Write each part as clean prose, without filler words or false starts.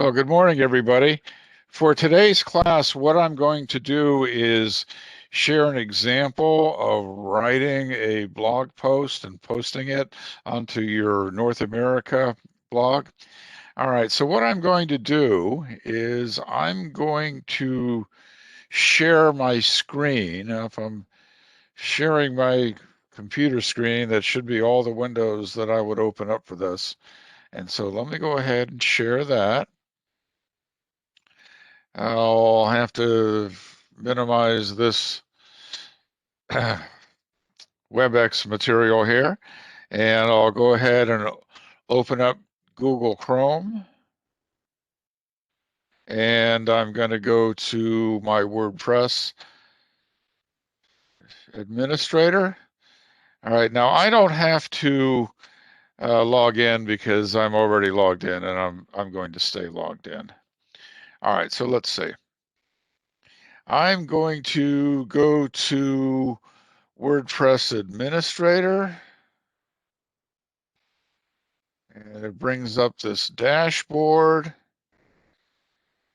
Well, good morning, everybody. For today's class, what I'm going to do is share an example of writing a blog post and posting it onto your North America blog. All right, so what I'm going to do is I'm going to share my screen. Now, if I'm sharing my computer screen, that should be all the windows that I would open up for this. And so let me go ahead and share that. I'll have to minimize this WebEx material here, and I'll go ahead and open up Google Chrome, and I'm going to go to my WordPress administrator. All right, now I don't have to log in because I'm already logged in, and I'm going to stay logged in. All right, so let's see. I'm going to go to WordPress administrator. And it brings up this dashboard.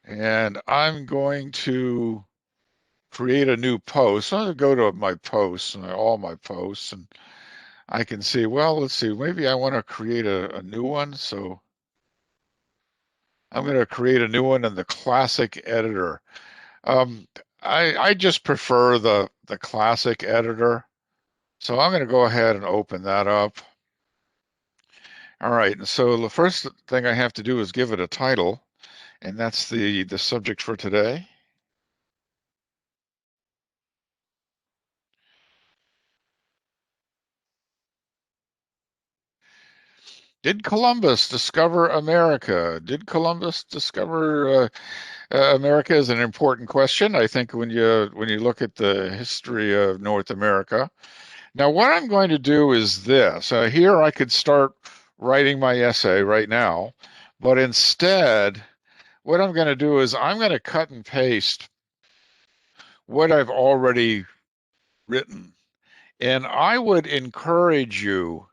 And I'm going to create a new post. So I'm going to go to my posts, all my posts, and I can see, well, let's see, maybe I want to create a new one. So I'm going to create a new one in the classic editor. Um, I just prefer the classic editor. So I'm going to go ahead and open that up. All right, and so the first thing I have to do is give it a title, and that's the subject for today. Did Columbus discover America? Did Columbus discover America is an important question. I think when you look at the history of North America. Now, what I'm going to do is this. Here I could start writing my essay right now, but instead, what I'm going to do is I'm going to cut and paste what I've already written. And I would encourage you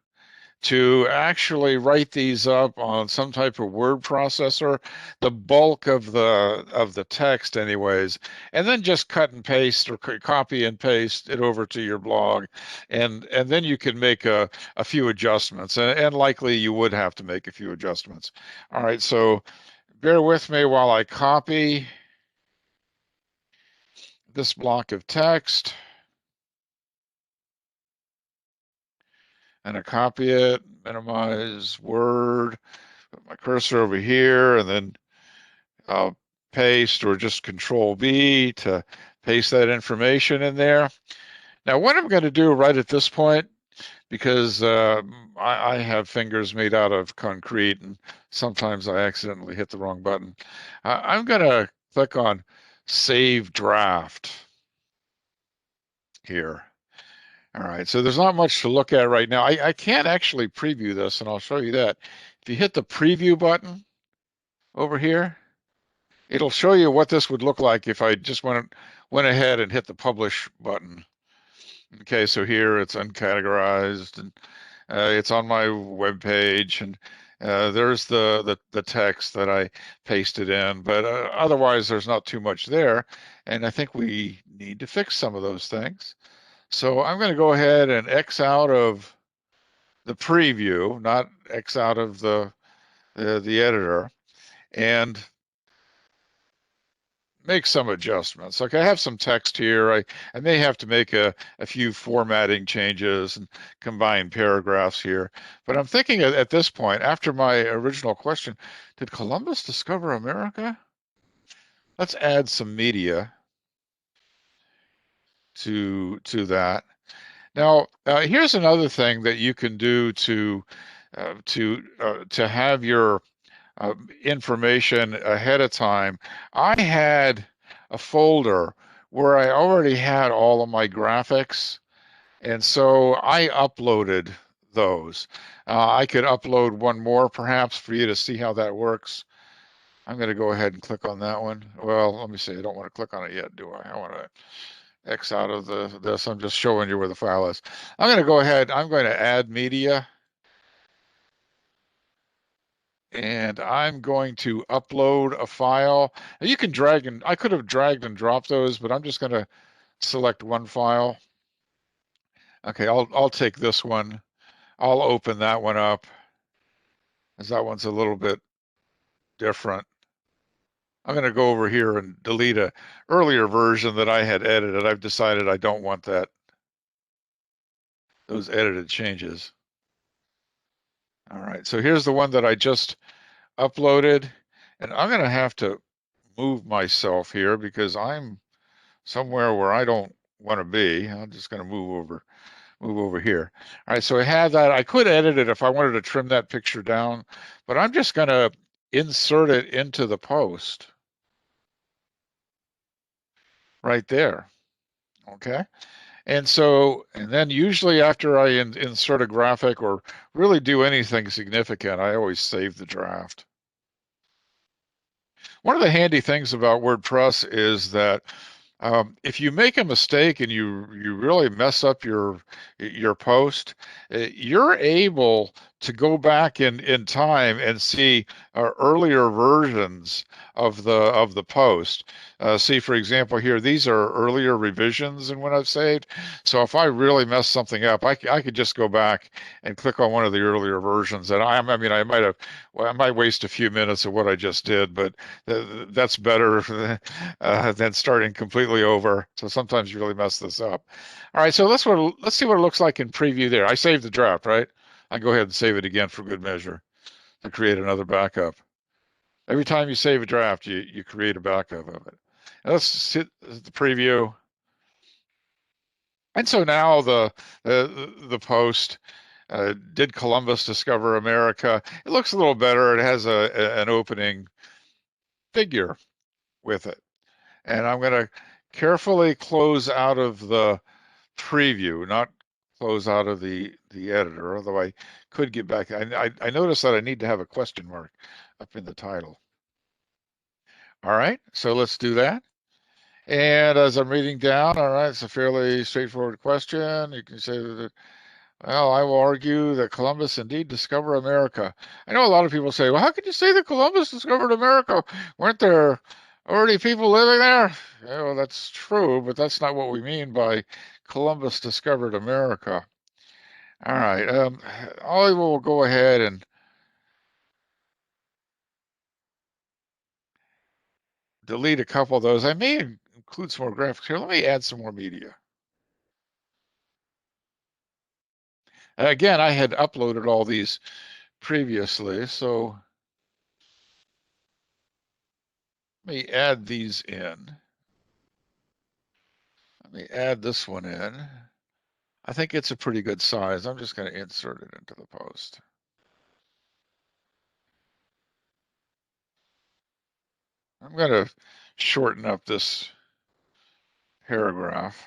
to actually write these up on some type of word processor, the bulk of the text anyways, and then just cut and paste or copy and paste it over to your blog, and then you can make a few adjustments, and likely you would have to make a few adjustments. All right, so bear with me while I copy this block of text. And I copy it, minimize Word, put my cursor over here, and then I'll paste or just Control B to paste that information in there. Now, what I'm going to do right at this point, because I have fingers made out of concrete and sometimes I accidentally hit the wrong button, I'm going to click on Save Draft here. All right, so there's not much to look at right now. I can't actually preview this, and I'll show you that. If you hit the preview button over here, it'll show you what this would look like if I just went ahead and hit the publish button. Okay, so here it's uncategorized, and it's on my web page, and there's the text that I pasted in, but otherwise there's not too much there, and I think we need to fix some of those things. So I'm going to go ahead and X out of the preview, not X out of the editor, and make some adjustments. Like I have some text here. I may have to make a few formatting changes and combine paragraphs here. But I'm thinking at this point, after my original question, did Columbus discover America? Let's add some media to that. Now, here's another thing that you can do to have your information ahead of time. I had a folder where I already had all of my graphics, and so I uploaded those. I could upload one more perhaps for you to see how that works. I'm going to go ahead and click on that one. Well, let me see. I don't want to click on it yet, do I? I want to X out of this. I'm just showing you where the file is. I'm going to go ahead. I'm going to add media. and I'm going to upload a file. You can drag and I could have dragged and dropped those, but I'm just going to select one file. Okay, I'll take this one. I'll open that one up, as that one's a little bit different. I'm going to go over here and delete a earlier version that I had edited. I've decided I don't want those edited changes. All right, so here's the one that I just uploaded, and I'm going to have to move myself here because I'm somewhere where I don't want to be. I'm just going to move over here. All right, so I have that. I could edit it if I wanted to trim that picture down, but I'm just going to insert it into the post right there. Okay. And then usually after I insert a graphic or really do anything significant, I always save the draft. One of the handy things about WordPress is that if you make a mistake and you really mess up your post, you're able to go back in time and see earlier versions of the post. See, for example, here these are earlier revisions in what I've saved. So if I really mess something up, I could just go back and click on one of the earlier versions, and I mean I might waste a few minutes of what I just did, but that's better than starting completely over. So sometimes you really mess this up. All right, so let's see what it looks like in preview there. I saved the draft, right? I can go ahead and save it again for good measure to create another backup. Every time you save a draft, you create a backup of it. And let's hit the preview. And so now the post, did Columbus discover America? It looks a little better. It has an opening figure with it. And I'm going to carefully close out of the preview, not close out of the editor, although I could get back. I noticed that I need to have a question mark up in the title. All right, so let's do that. And as I'm reading down, all right, it's a fairly straightforward question. You can say that, well, I will argue that Columbus indeed discovered America. I know a lot of people say, well, how could you say that Columbus discovered America? Weren't there already people living there? Yeah, well, that's true, but that's not what we mean by Columbus discovered America. All right, I will go ahead and delete a couple of those. I may include some more graphics here. Let me add some more media. Again, I had uploaded all these previously, so let me add these in. Let me add this one in. I think it's a pretty good size. I'm just going to insert it into the post. I'm going to shorten up this paragraph.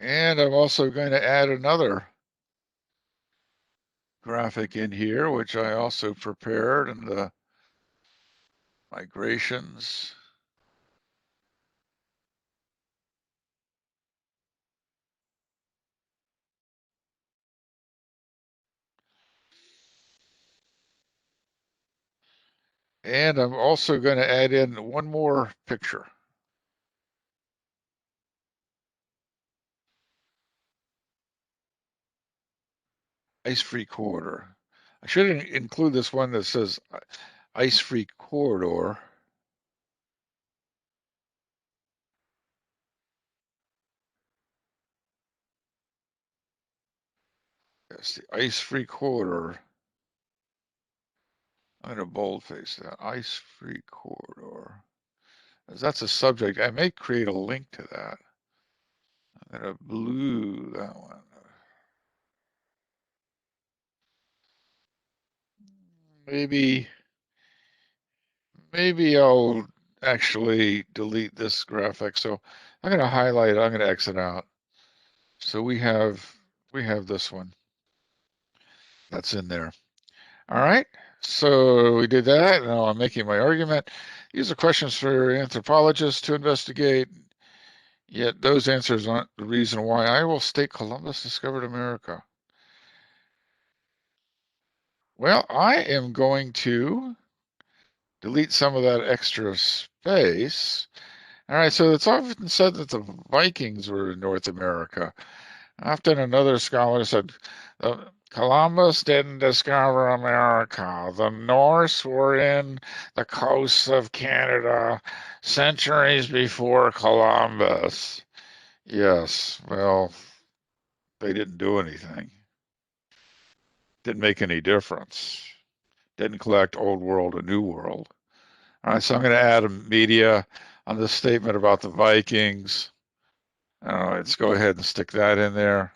And I'm also going to add another graphic in here, which I also prepared in the migrations. And I'm also going to add in one more picture. Ice-free corridor. I should include this one that says ice-free corridor. Yes, the ice-free corridor. I'm going to boldface that. Ice-free corridor. As that's a subject, I may create a link to that. I'm going to blue that one. Maybe I'll actually delete this graphic. So I'm going to highlight it. I'm going to exit out. So we have this one that's in there. All right. So we did that. Now I'm making my argument. These are questions for anthropologists to investigate. Yet those answers aren't the reason why I will state Columbus discovered America. Well, I am going to delete some of that extra space. All right, so it's often said that the Vikings were in North America. Often another scholar said Columbus didn't discover America. The Norse were in the coasts of Canada centuries before Columbus. Yes, well, they didn't do anything. Didn't make any difference. Didn't collect Old World and New World. All right, so I'm going to add a media on this statement about the Vikings. Let's go ahead and stick that in there.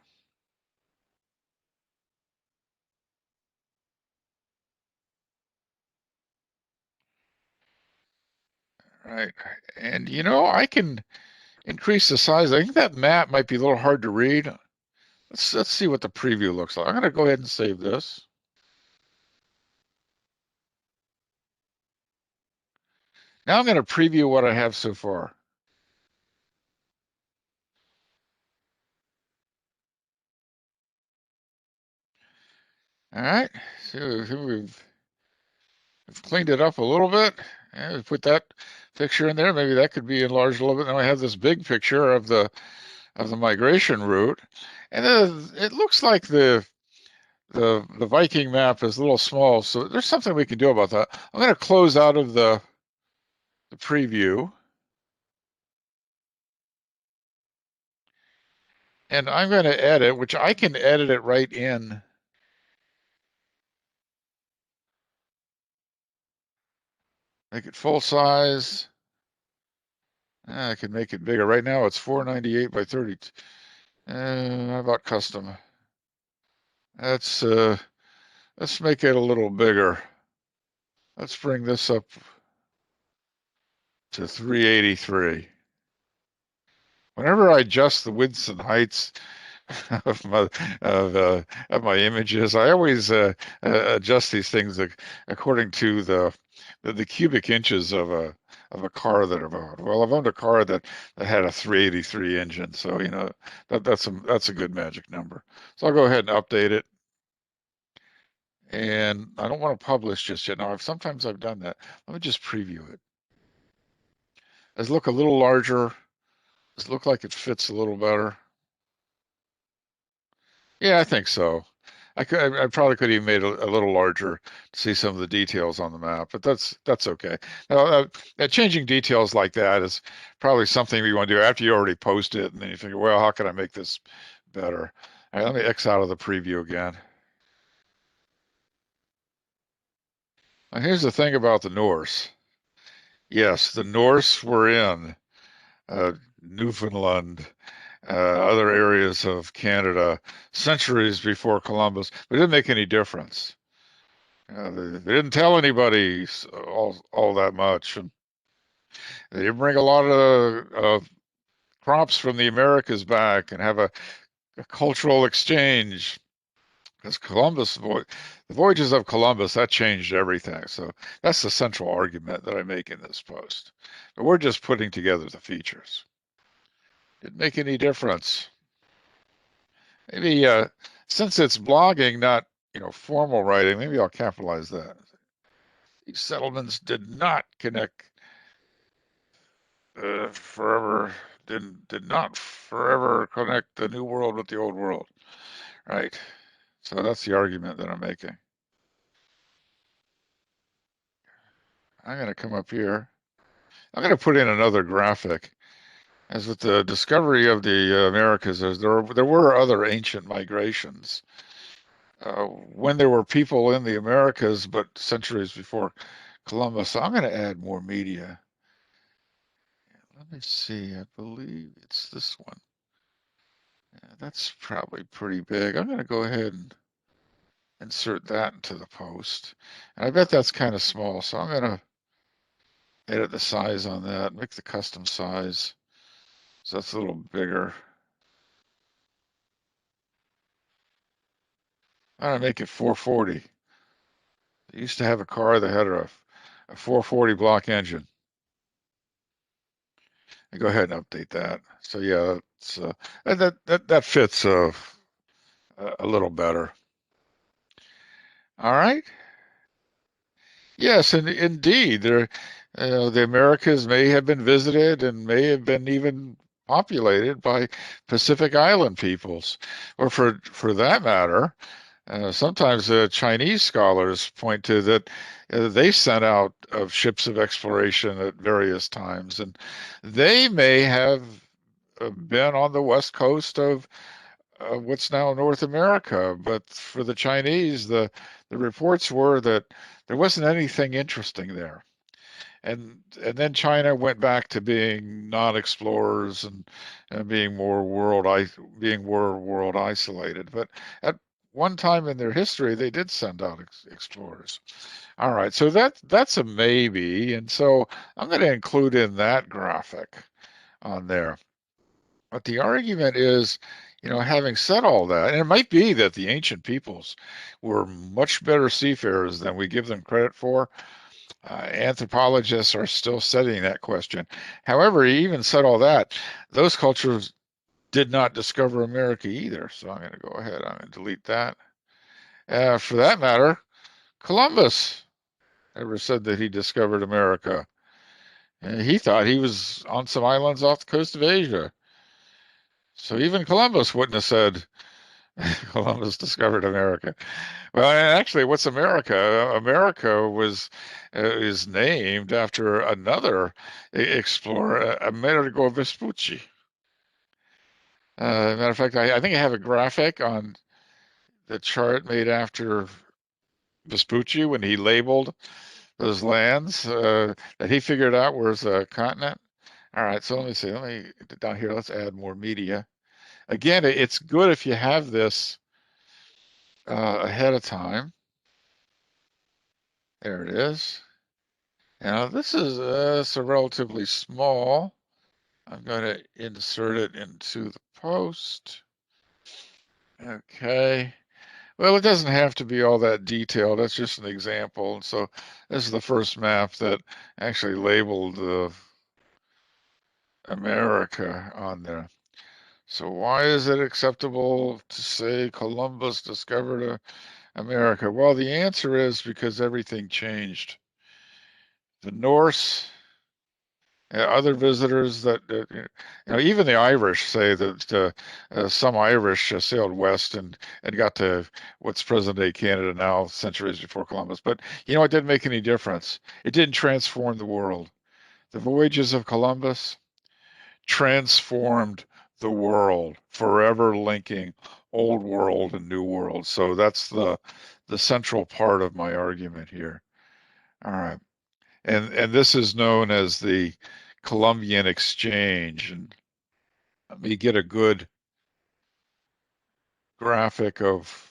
Right. And I can increase the size. I think that map might be a little hard to read. Let's see what the preview looks like. I'm going to go ahead and save this. Now I'm going to preview what I have so far. All right. So we've cleaned it up a little bit. And we put that picture in there. Maybe that could be enlarged a little bit. Now I have this big picture of the migration route, and it looks like the Viking map is a little small. So there's something we can do about that. I'm going to close out of the preview, and I'm going to edit, which I can edit it right in. Make it full size. I can make it bigger. Right now it's 498 by 30. How about custom? Let's make it a little bigger. Let's bring this up to 383. Whenever I adjust the widths and heights of my images, I always adjust these things according to the cubic inches of a car that I've owned. Well, I've owned a car that had a 383 engine, so that's a good magic number. So I'll go ahead and update it. And I don't want to publish just yet. Now, sometimes I've done that. Let me just preview it. Does it look a little larger? Does it look like it fits a little better? Yeah, I think so. I probably could have made it a little larger to see some of the details on the map, but that's okay. Now, changing details like that is probably something we want to do after you already post it, and then you figure, well, how can I make this better? All right, let me X out of the preview again. Now, here's the thing about the Norse. Yes, the Norse were in Newfoundland, other areas of Canada centuries before Columbus, but it didn't make any difference. They didn't tell anybody all that much, and they didn't bring a lot of crops from the Americas back and have a cultural exchange. Because the voyages of Columbus, that changed everything. So that's the central argument that I make in this post. But we're just putting together the features. Didn't make any difference. Maybe since it's blogging, not formal writing, maybe I'll capitalize that. These settlements did not connect forever. Did not forever connect the new world with the old world. Right. So that's the argument that I'm making. I'm going to come up here. I'm going to put in another graphic. As with the discovery of the Americas, there were other ancient migrations. When there were people in the Americas, but centuries before Columbus. So I'm going to add more media. Let me see. I believe it's this one. Yeah, that's probably pretty big. I'm going to go ahead and insert that into the post. And I bet that's kind of small, so I'm going to edit the size on that, make the custom size. So that's a little bigger. I'm going to make it 440. I used to have a car that had a 440 block engine. go ahead and update that. So yeah, it's, that fits a little better. All right. Yes, and indeed, the Americas may have been visited and may have been even populated by Pacific Island peoples, or for that matter, sometimes Chinese scholars point to that they sent out of ships of exploration at various times, and they may have been on the west coast of what's now North America. But for the Chinese, the reports were that there wasn't anything interesting there. And then China went back to being non-explorers and being more world isolated. But at one time in their history, they did send out explorers. All right, so that's a maybe, and so I'm going to include in that graphic on there. But the argument is, having said all that, and it might be that the ancient peoples were much better seafarers than we give them credit for. Anthropologists are still studying that question. However, he even said all that, those cultures did not discover America either. So I'm going to go ahead. I'm going to delete that. For that matter, Columbus never said that he discovered America. He thought he was on some islands off the coast of Asia. So even Columbus wouldn't have said Columbus discovered America. Well, actually, what's America? America is named after another explorer, Amerigo Vespucci. Matter of fact, I think I have a graphic on the chart made after Vespucci when he labeled those lands that he figured out was a continent. All right, so let me see. Let me down here. Let's add more media. Again, it's good if you have this ahead of time. There it is. Now this is so relatively small. I'm going to insert it into the post. Okay. Well, it doesn't have to be all that detailed. That's just an example. And so this is the first map that actually labeled America on there. So why is it acceptable to say Columbus discovered America? Well, the answer is because everything changed. The Norse, other visitors that, even the Irish say that some Irish sailed west and got to what's present day Canada now, centuries before Columbus. But it didn't make any difference. It didn't transform the world. The voyages of Columbus transformed the world, forever linking old world and new world. So that's the central part of my argument here. All right. And this is known as the Columbian Exchange. And let me get a good graphic of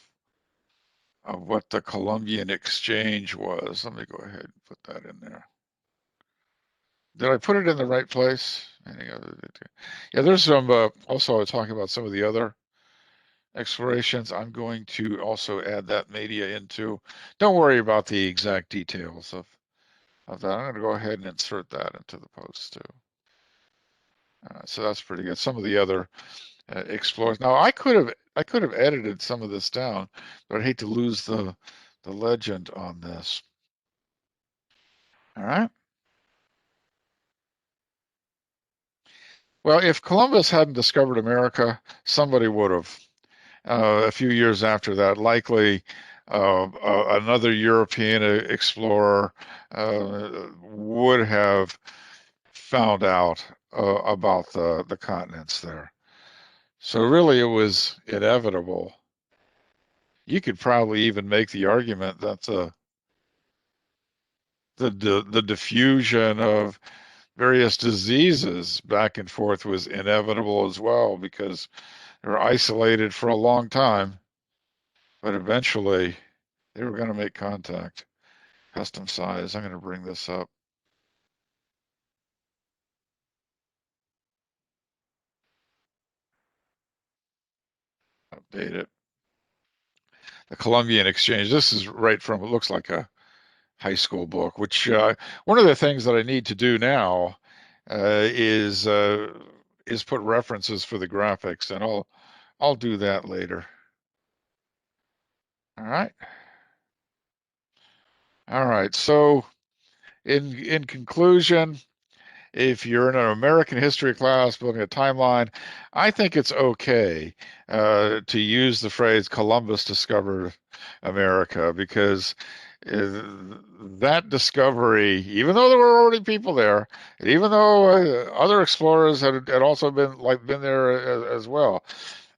what the Columbian Exchange was. Let me go ahead and put that in there. Did I put it in the right place? Yeah, there's some also talking about some of the other explorations. I'm going to also add that media into. Don't worry about the exact details of that. I'm going to go ahead and insert that into the post too. So that's pretty good. Some of the other explores. Now I could have edited some of this down, but I'd hate to lose the legend on this. All right. Well, if Columbus hadn't discovered America, somebody would have. A few years after that, likely another European explorer would have found out about the continents there. So really, it was inevitable. You could probably even make the argument that the diffusion of various diseases back and forth was inevitable as well, because they were isolated for a long time, but eventually they were going to make contact. Custom size. I'm going to bring this up. Update it. The Columbian Exchange. This is right from, it looks like a high school book, which one of the things that I need to do now is put references for the graphics, and I'll do that later. All right. All right. So in conclusion, if you're in an American history class building a timeline, I think it's okay to use the phrase Columbus discovered America, because that discovery, even though there were already people there, and even though other explorers had also been there as well,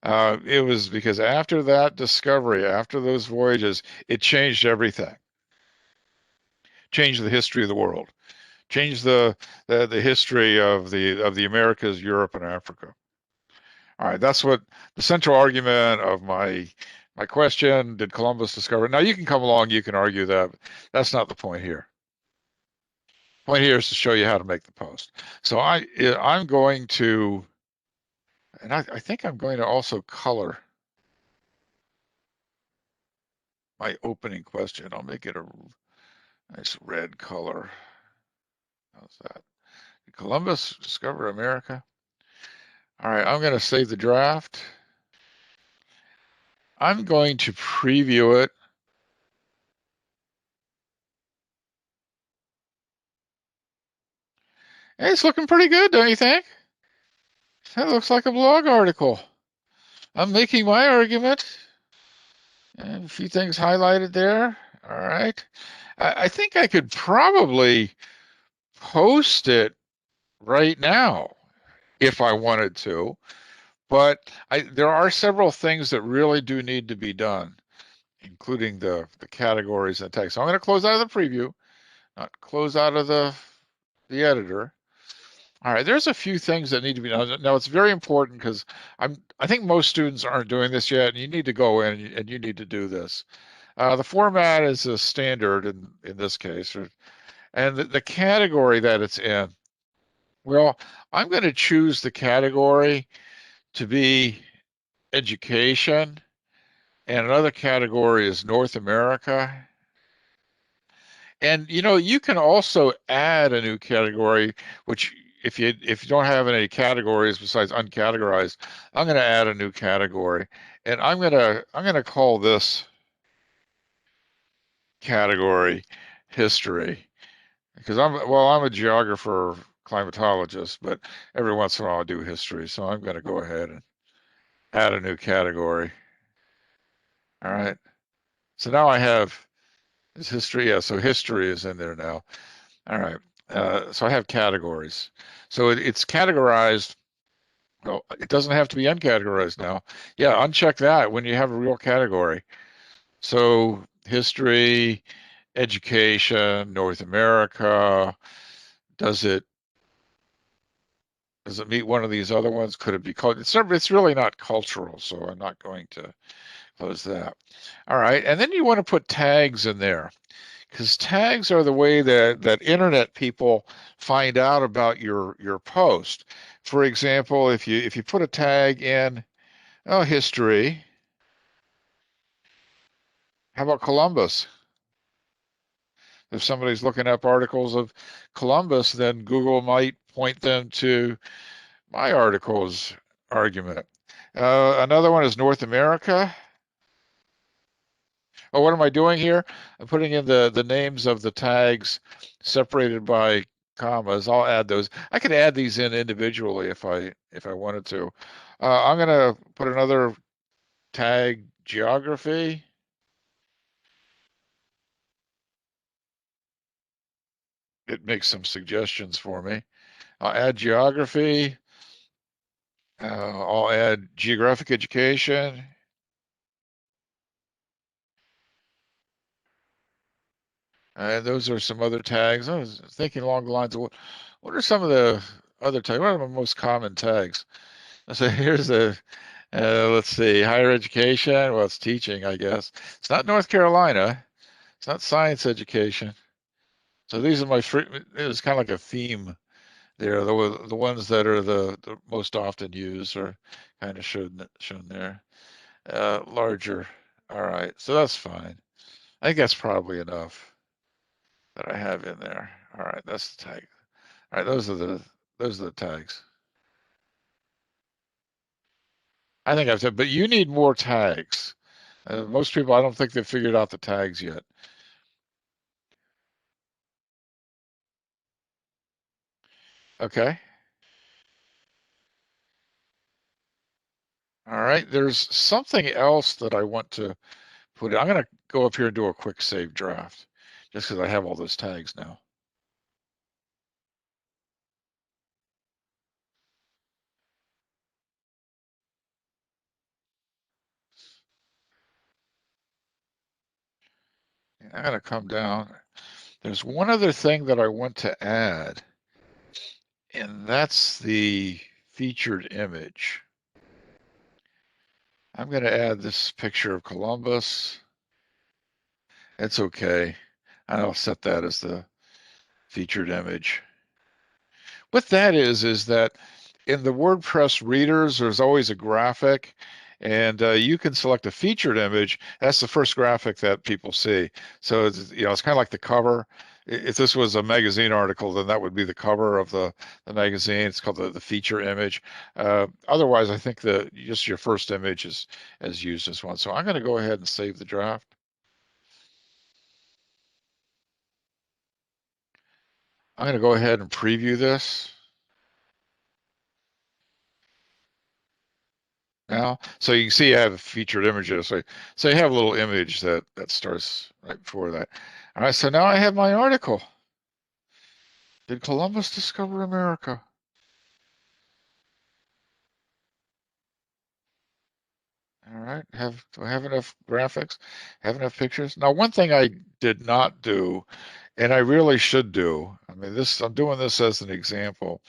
it was because after that discovery, after those voyages, it changed everything, changed the history of the world, changed the history of the Americas, Europe, and Africa. All right, that's what the central argument of my question. Did Columbus discover? Now you can come along, you can argue that. That's not the point here. The point here is to show you how to make the post. So I'm going to, and I think I'm going to also color my opening question. I'll make it a nice red color. How's that? Did Columbus discover America? All right, I'm going to save the draft. I'm going to preview it. Hey, it's looking pretty good, don't you think? That looks like a blog article. I'm making my argument. And a few things highlighted there. All right. I think I could probably post it right now if I wanted to, but there are several things that really do need to be done, including the categories and text. So I'm going to close out of the preview, not close out of the editor. All right, there's a few things that need to be done. Now, it's very important because I think most students aren't doing this yet, and you need to go in and you need to do this. The format is a standard in this case, and the category that it's in. Well, I'm going to choose the category to be education, and another category is North America. And you can also add a new category, which if you don't have any categories besides uncategorized, I'm going to add a new category, and I'm going to call this category history, because I'm a geographer, climatologist, but every once in a while I do history, so I'm going to go ahead and add a new category. All right. So now I have this history. Yeah, so history is in there now. All right. So I have categories. So it's categorized. Well, it doesn't have to be uncategorized now. Yeah, uncheck that when you have a real category. So history, education, North America. Does it meet one of these other ones? Could it be called? It's really not cultural, so I'm not going to close that. All right, and then you want to put tags in there, because tags are the way that internet people find out about your post. For example, if you put a tag in, history, how about Columbus? If somebody's looking up articles of Columbus, then Google might point them to my article's argument. Another one is North America. Oh, what am I doing here? I'm putting in the names of the tags separated by commas. I'll add those. I could add these in individually if I wanted to. I'm going to put another tag, geography. It makes some suggestions for me. I'll add geography. I'll add geographic education. And those are some other tags. I was thinking along the lines of what are some of the other tags? What are the most common tags? So here's let's see, higher education. Well, it's teaching, I guess. It's not North Carolina. It's not science education. So these are it's kind of like a theme there. The ones that are the most often used are kind of shown there. Larger. All right, so that's fine. I think that's probably enough that I have in there. All right, that's the tag. All right, those are Those are the tags. I think I've said, but you need more tags. Most people, I don't think they've figured out the tags yet. Okay. All right. There's something else that I want to put in. I'm going to go up here and do a quick save draft just because I have all those tags now. I'm going to come down. There's one other thing that I want to add, and that's the featured image. I'm going to add this picture of Columbus. It's okay. I'll set that as the featured image. What that is that in the WordPress readers, there's always a graphic, and you can select a featured image. That's the first graphic that people see. So it's kind of like the cover. If this was a magazine article, then that would be the cover of the magazine. It's called the feature image. Otherwise, I think just your first image is used as one. So I'm going to go ahead and save the draft. I'm going to go ahead and preview this now. So you can see I have featured images. So you have a little image that starts right before that. All right, so now I have my article. Did Columbus discover America? All right, do I have enough graphics? Have enough pictures? Now, one thing I did not do, and I really should do, I mean, I'm doing this as an example,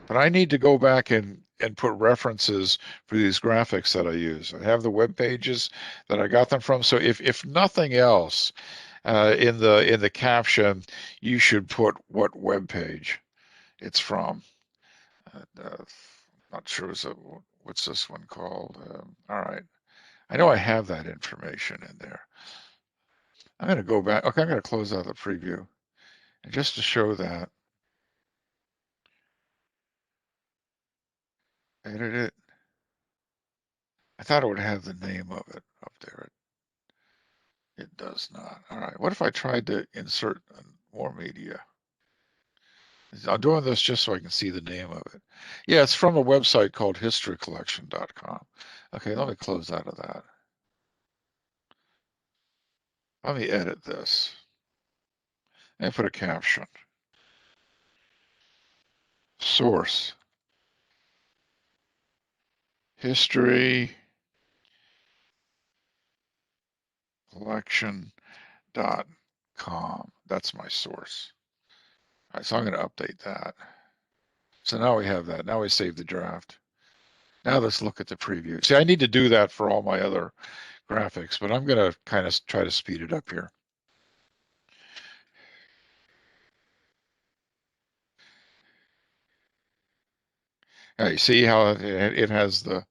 but I need to go back and put references for these graphics that I use. I have the web pages that I got them from. So if nothing else, in the caption, you should put what web page it's from. Not sure what's this one called. All right, I know I have that information in there. I'm going to go back. Okay, I'm going to close out the preview, and just to show that, edit it. I thought it would have the name of it up there. It does not. All right. What if I tried to insert more media? I'm doing this just so I can see the name of it. Yeah, it's from a website called historycollection.com. Okay, let me close out of that. Let me edit this and put a caption. Source, historycollection.com. That's my source. All right, so I'm going to update that. So now we have that. Now we save the draft. Now let's look at the preview. See, I need to do that for all my other graphics, but I'm going to kind of try to speed it up here. All right, see how it has the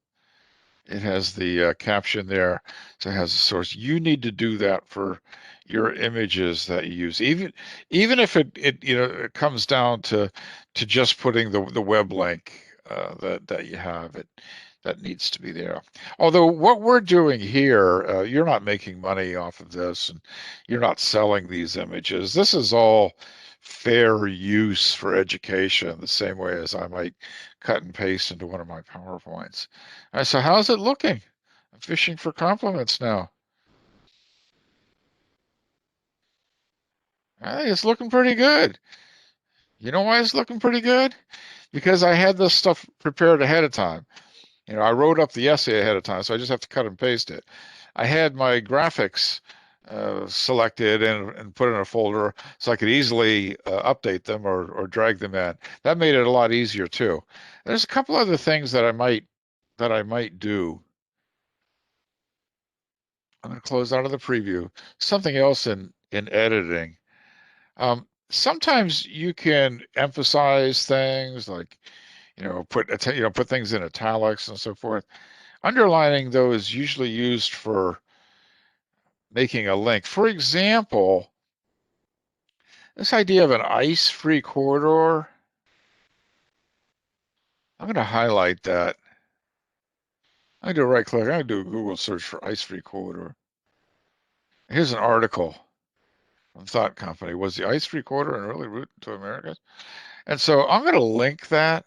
caption there, so it has a source. You need to do that for your images that you use, even if it comes down to just putting the web link that you have. That needs to be there. Although what we're doing here, you're not making money off of this, and you're not selling these images. This is all fair use for education, the same way as I might cut and paste into one of my PowerPoints. All right, so how's it looking? I'm fishing for compliments now. I think it's looking pretty good. You know why it's looking pretty good? Because I had this stuff prepared ahead of time. I wrote up the essay ahead of time, so I just have to cut and paste it. I had my graphics selected and put in a folder so I could easily update them or drag them in. That made it a lot easier too. There's a couple other things that I might do. I'm going to close out of the preview. Something else in editing. Sometimes you can emphasize things like put things in italics and so forth. Underlining, though, is usually used for making a link. For example, this idea of an ice-free corridor. I'm going to highlight that. I'm going to do a right click. I'm going to do a Google search for ice-free corridor. Here's an article from Thought Company. Was the ice-free corridor an early route to America? And so I'm going to link that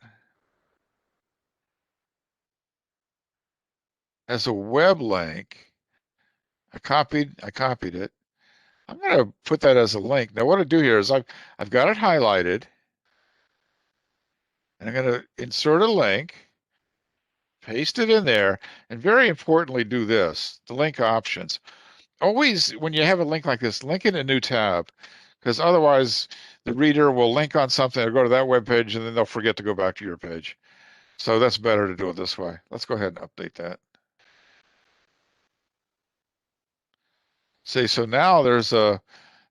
as a web link. I copied it. I'm going to put that as a link. Now what I do here is I've got it highlighted, and I'm going to insert a link, paste it in there, and very importantly do this, the link options. Always, when you have a link like this, link in a new tab, because otherwise the reader will link on something or go to that web page, and then they'll forget to go back to your page. So that's better to do it this way. Let's go ahead and update that. See, so now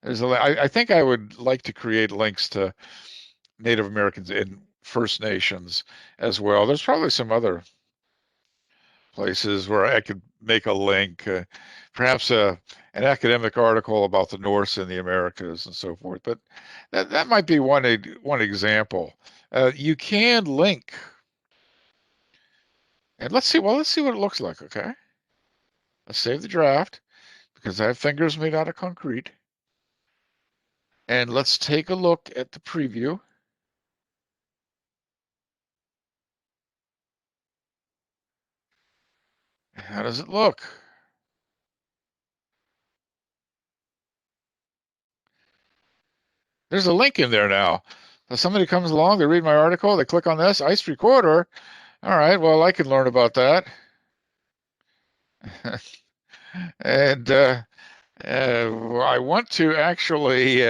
I think I would like to create links to Native Americans and First Nations as well. There's probably some other places where I could make a link, perhaps an academic article about the Norse in the Americas and so forth. But that might be one example. You can link, and let's see. Well, let's see what it looks like. Okay, let's save the draft because I have fingers made out of concrete, and let's take a look at the preview. How does it look? There's a link in there now. So somebody comes along, they read my article, they click on this, ice recorder. All right, well, I can learn about that. And I want to actually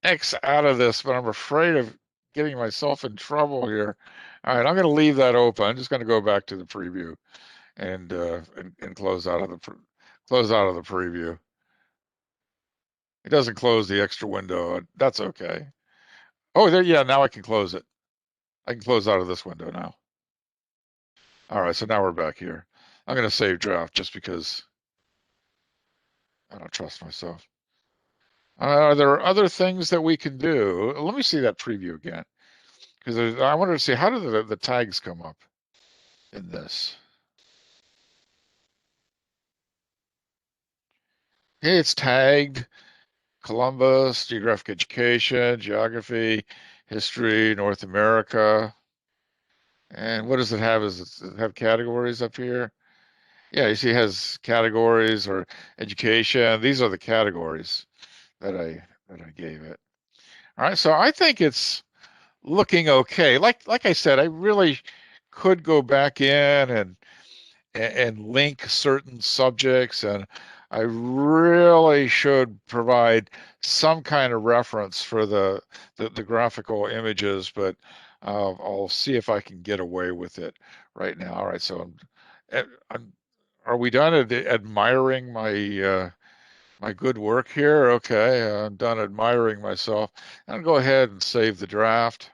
X out of this, but I'm afraid of getting myself in trouble here. All right, I'm going to leave that open. I'm just going to go back to the preview and close out of the preview. It doesn't close the extra window. That's okay. Oh, there, yeah, now I can close it. I can close out of this window now. All right, so now we're back here. I'm going to save draft just because I don't trust myself. Are there other things that we can do? Let me see that preview again, because I wanted to see how do the tags come up in this. Hey, it's tagged Columbus, geographic education, geography, history, North America. And what does it have? Does it have categories up here? Yeah, you see it has categories or education. These are the categories that I gave it. All right, so I think it's looking okay. Like I said, I really could go back in and link certain subjects, and I really should provide some kind of reference for the graphical images, but I'll see if I can get away with it right now. All right, so are we done admiring my good work here? Okay, I'm done admiring myself. I'll go ahead and save the draft.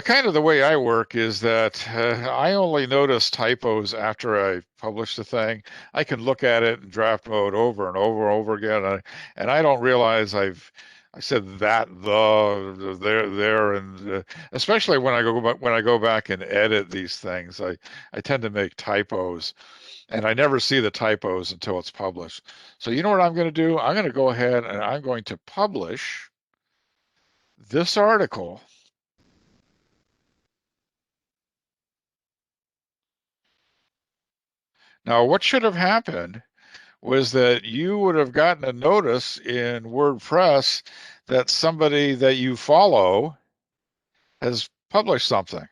Kind of the way I work is that I only notice typos after I publish the thing. I can look at it in draft mode over and over and over again, and I don't realize I said that there, and especially when I go back and edit these things, I tend to make typos, and I never see the typos until it's published. So you know what I'm going to do? I'm going to go ahead and I'm going to publish this article. Now, what should have happened was that you would have gotten a notice in WordPress that somebody that you follow has published something.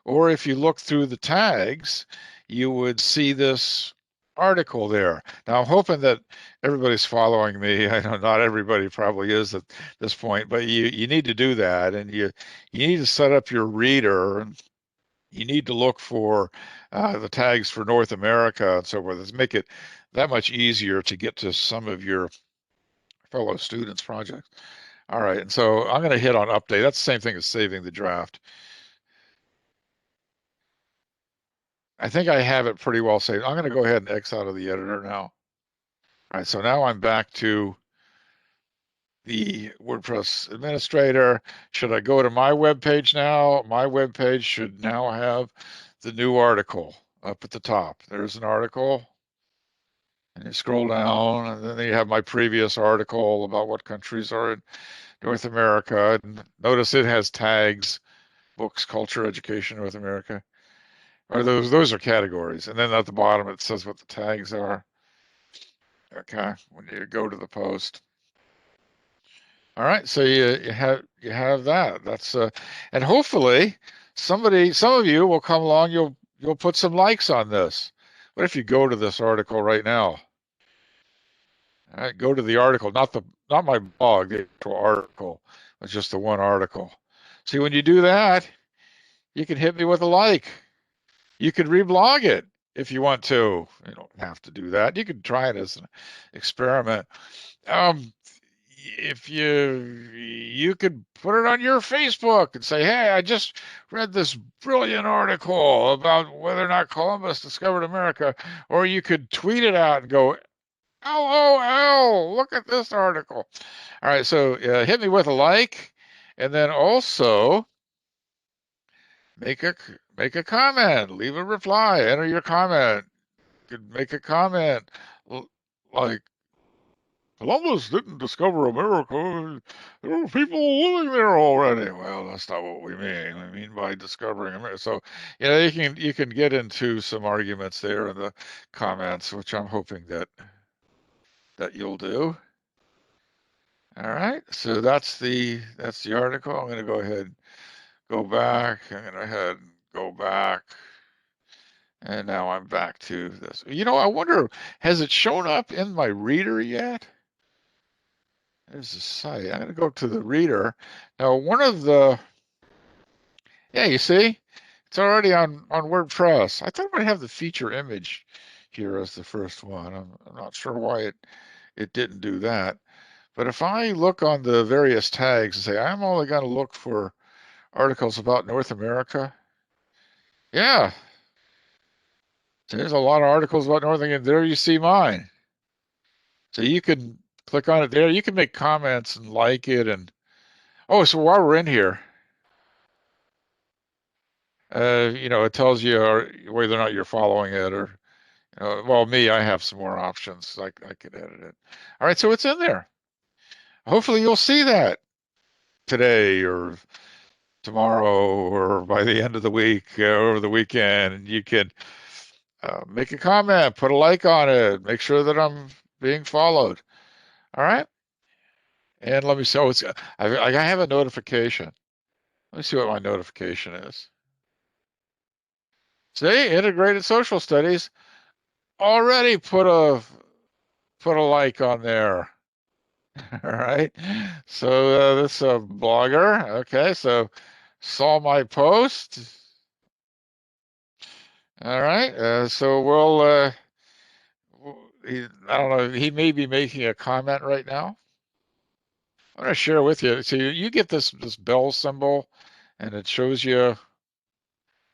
Or if you look through the tags, you would see this article there. Now, I'm hoping that everybody's following me. I know not everybody probably is at this point, but you need to do that, and you need to set up your reader. You need to look for the tags for North America and so forth. Let's make it that much easier to get to some of your fellow students' projects. All right, and so I'm going to hit on update. That's the same thing as saving the draft. I think I have it pretty well saved. I'm going to go ahead and X out of the editor now. All right, so now I'm back to the WordPress administrator. Should I go to my web page now? My web page should now have the new article up at the top. There's an article, and you scroll down, and then you have my previous article about what countries are in North America. And notice it has tags: books, culture, education, North America. Or those are categories. And then at the bottom it says what the tags are. Okay, when you go to the post. All right, so you have that. That's and hopefully some of you will come along. You'll put some likes on this. What if you go to this article right now? All right, go to the article, not my blog, the actual article. It's just the one article. See, when you do that, you can hit me with a like. You could reblog it if you want to. You don't have to do that. You could try it as an experiment. If you could put it on your Facebook and say, hey, I just read this brilliant article about whether or not Columbus discovered America. Or you could tweet it out and go, LOL, look at this article. All right, so hit me with a like, and then also make a comment, leave a reply, enter your comment. You could make a comment like, Columbus didn't discover America. There were people living there already. Well, that's not what we mean. We mean by discovering America. So, you can get into some arguments there in the comments, which I'm hoping that you'll do. All right. So that's the article. I'm going to go ahead and go back. I'm going to head and go back. And now I'm back to this. I wonder, has it shown up in my reader yet? There's the site. I'm going to go to the reader. Now, you see, it's already on WordPress. I thought I might have the feature image here as the first one. I'm not sure why it didn't do that. But if I look on the various tags and say, I'm only going to look for articles about North America. Yeah, there's a lot of articles about North America. There you see mine. So you can click on it there. You can make comments and like it. So while we're in here, it tells you whether or not you're following it or, me, I have some more options. I could edit it. All right, so it's in there. Hopefully you'll see that today or tomorrow or by the end of the week, over the weekend, and you can make a comment, put a like on it, make sure that I'm being followed. All right. And let me see. I have a notification. Let me see what my notification is. See, integrated social studies already put a like on there. All right. So this is a blogger. Okay. So saw my post. All right. So I don't know. He may be making a comment right now. I'm going to share with you. So you get this bell symbol, and it shows you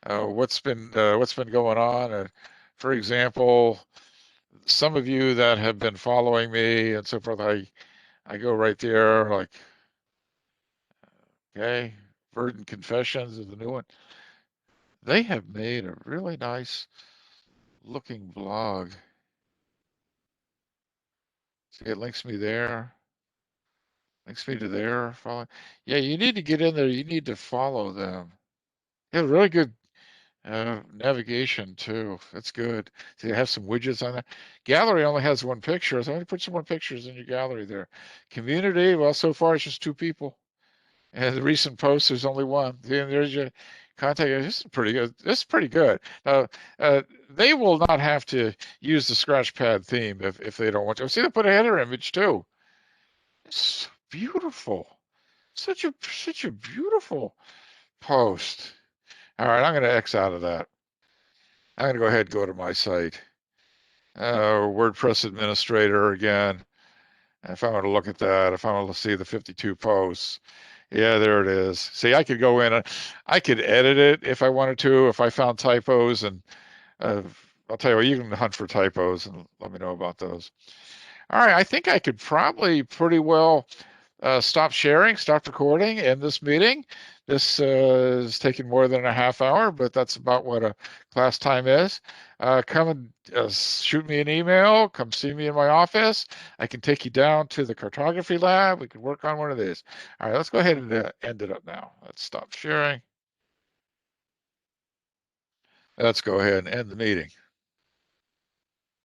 what's been going on. For example, some of you that have been following me and so forth, I go right there, like, okay, Verdant Confessions is the new one. They have made a really nice looking blog. See, it links me there. Links me to there. Follow. Yeah, you need to get in there. You need to follow them. Yeah, really good navigation too. That's good. So you have some widgets on there. Gallery only has one picture, so I'm going to put some more pictures in your gallery there. Community, well, so far it's just 2 people. And the recent posts, there's only one. And there's your contact. This is pretty good. This is pretty good. They will not have to use the Scratchpad theme if they don't want to. See, they put a header image too. It's beautiful. Such a beautiful post. All right, I'm going to X out of that. I'm going to go ahead and go to my site. WordPress administrator again. If I want to look at that, if I want to see the 52 posts, yeah, there it is. See, I could go in and I could edit it if I wanted to, if I found typos, and I'll tell you what, you can hunt for typos and let me know about those. All right, I think I could probably pretty well stop sharing, stop recording, end this meeting. This is taking more than a half hour, but that's about what a class time is. Come and shoot me an email. Come see me in my office. I can take you down to the cartography lab. We can work on one of these. All right, let's go ahead and end it up now. Let's stop sharing. Let's go ahead and end the meeting.